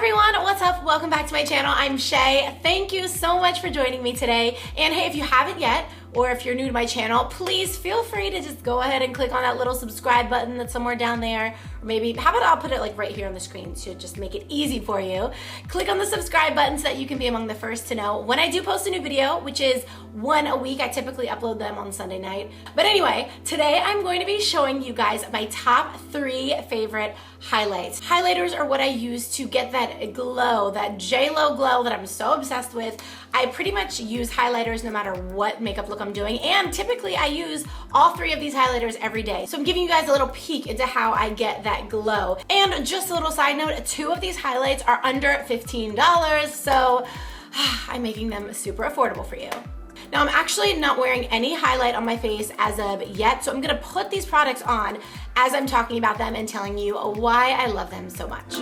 everyone, what's up? Welcome back to my channel. I'm Shae. Thank you so much for joining me today. And hey, if you haven't yet, or if you're new to my channel, please feel free to just go ahead and click on that little subscribe button that's somewhere down there. Or maybe, how about I'll put it like right here on the screen to just make it easy for you. Click on the subscribe button so that you can be among the first to know when I do post a new video, which is one a week. I typically upload them on Sunday night. But anyway, today I'm going to be showing you guys my top 3 favorite highlights. Highlighters are what I use to get that glow, that J-Lo glow that I'm so obsessed with. I pretty much use highlighters no matter what makeup look I'm doing, and typically I use all 3 of these highlighters every day. So I'm giving you guys a little peek into how I get that glow. And just a little side note, 2 of these highlights are under $15, so I'm making them super affordable for you. Now I'm actually not wearing any highlight on my face as of yet, so I'm gonna put these products on as I'm talking about them and telling you why I love them so much.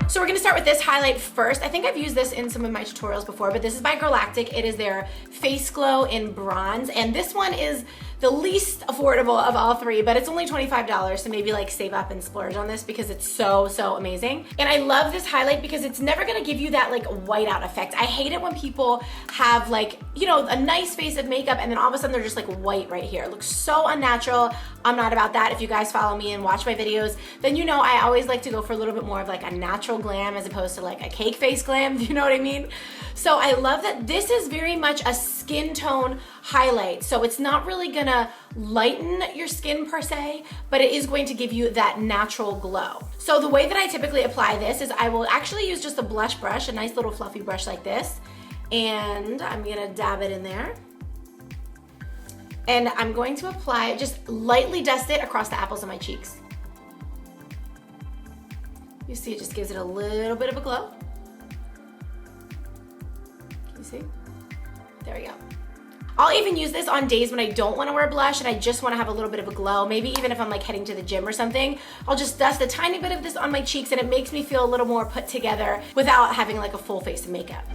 So we're gonna start with this highlight first. I think I've used this in some of my tutorials before, but this is by Galactic. It is their Face Glow in Bronze, and this one is the least affordable of all 3, but it's only $25, so maybe like save up and splurge on this because it's so amazing. And I love this highlight because it's never gonna give you that like whiteout effect. I hate it when people have like, you know, a nice face of makeup and then all of a sudden they're just like white right here. It looks so unnatural. I'm not about that. If you guys follow me and watch my videos, then you know I always like to go for a little bit more of like a natural glam as opposed to like a cake face glam, do you know what I mean? So I love that this is very much a skin tone highlight. So it's not really gonna lighten your skin per se, but it is going to give you that natural glow. So the way that I typically apply this is I will actually use just a blush brush, a nice little fluffy brush like this, and I'm gonna dab it in there. And I'm going to apply, just lightly dust it across the apples of my cheeks. You see, it just gives it a little bit of a glow. Can you see? There we go. I'll even use this on days when I don't want to wear blush and I just want to have a little bit of a glow. Maybe even if I'm like heading to the gym or something, I'll just dust a tiny bit of this on my cheeks and it makes me feel a little more put together without having like a full face of makeup.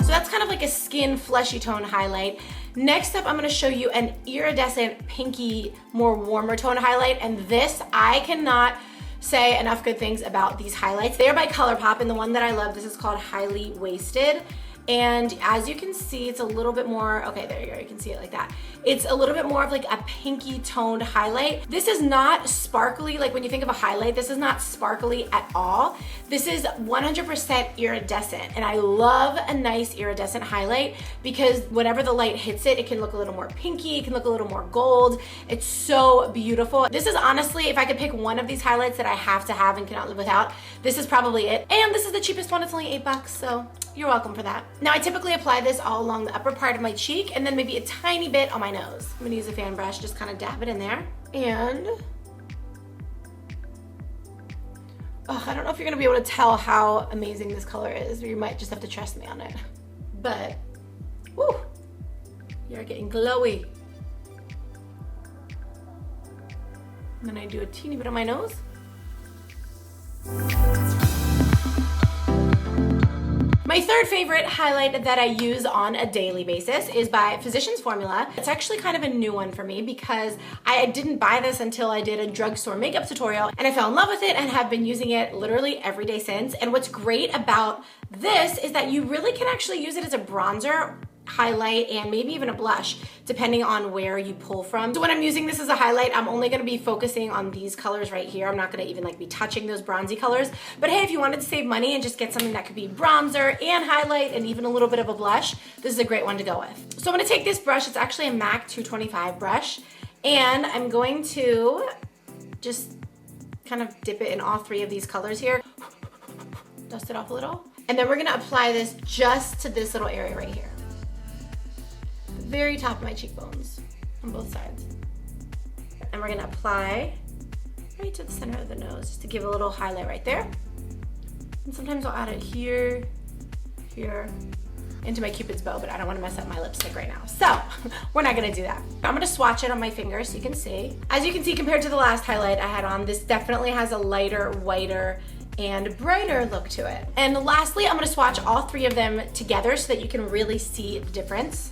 So that's kind of like a skin fleshy tone highlight. Next up, I'm gonna show you an iridescent pinky, more warmer tone highlight, and this, I cannot say enough good things about these highlights. They are by ColourPop, and the one that I love, this is called Highly Wasted. And as you can see, it's a little bit more, okay, there you go, you can see it like that. It's a little bit more of like a pinky toned highlight. This is not sparkly, like when you think of a highlight, this is not sparkly at all. This is 100% iridescent, and I love a nice iridescent highlight because whenever the light hits it, it can look a little more pinky, it can look a little more gold. It's so beautiful. This is honestly, if I could pick one of these highlights that I have to have and cannot live without, this is probably it. And this is the cheapest one, it's only $8, so you're welcome for that. Now I typically apply this all along the upper part of my cheek and then maybe a tiny bit on my nose. I'm gonna use a fan brush, just kind of dab it in there. And, oh, I don't know if you're gonna be able to tell how amazing this color is, or you might just have to trust me on it. But, woo, you're getting glowy. And then I do a teeny bit on my nose. My third favorite highlight that I use on a daily basis is by Physicians Formula. It's actually kind of a new one for me because I didn't buy this until I did a drugstore makeup tutorial and I fell in love with it and have been using it literally every day since. And what's great about this is that you really can actually use it as a bronzer, highlight, and maybe even a blush depending on where you pull from. So when I'm using this as a highlight, I'm only gonna be focusing on these colors right here. I'm not gonna even like be touching those bronzy colors. But hey, if you wanted to save money and just get something that could be bronzer and highlight and even a little bit of a blush, this is a great one to go with. So I'm gonna take this brush, it's actually a MAC 225 brush, and I'm going to just kind of dip it in all 3 of these colors here. Dust it off a little. And then we're gonna apply this just to this little area right here. Very top of my cheekbones on both sides. And we're gonna apply right to the center of the nose just to give a little highlight right there. And sometimes I'll add it here, here, into my Cupid's bow, but I don't wanna mess up my lipstick right now. So we're not gonna do that. I'm gonna swatch it on my finger so you can see. As you can see, compared to the last highlight I had on, this definitely has a lighter, whiter, and brighter look to it. And lastly, I'm gonna swatch all 3 of them together so that you can really see the difference.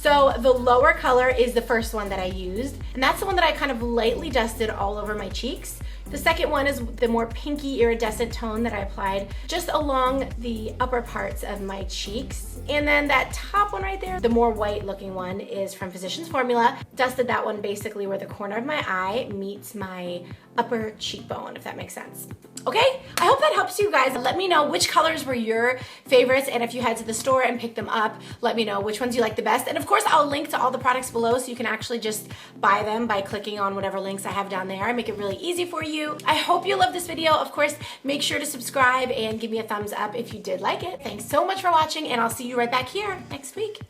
So the lower color is the first one that I used, and that's the one that I kind of lightly dusted all over my cheeks. The second one is the more pinky iridescent tone that I applied just along the upper parts of my cheeks. And then that top one right there, the more white looking one, is from Physicians Formula. Dusted that one basically where the corner of my eye meets my upper cheekbone, if that makes sense. Okay, I hope that helps you guys. Let me know which colors were your favorites, and if you head to the store and picked them up, let me know which ones you like the best. And of course, I'll link to all the products below so you can actually just buy them by clicking on whatever links I have down there. I make it really easy for you. I hope you love this video. Of course, make sure to subscribe and give me a thumbs up if you did like it. Thanks so much for watching, and I'll see you right back here next week.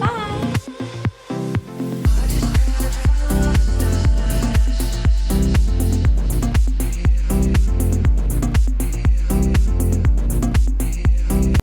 Bye.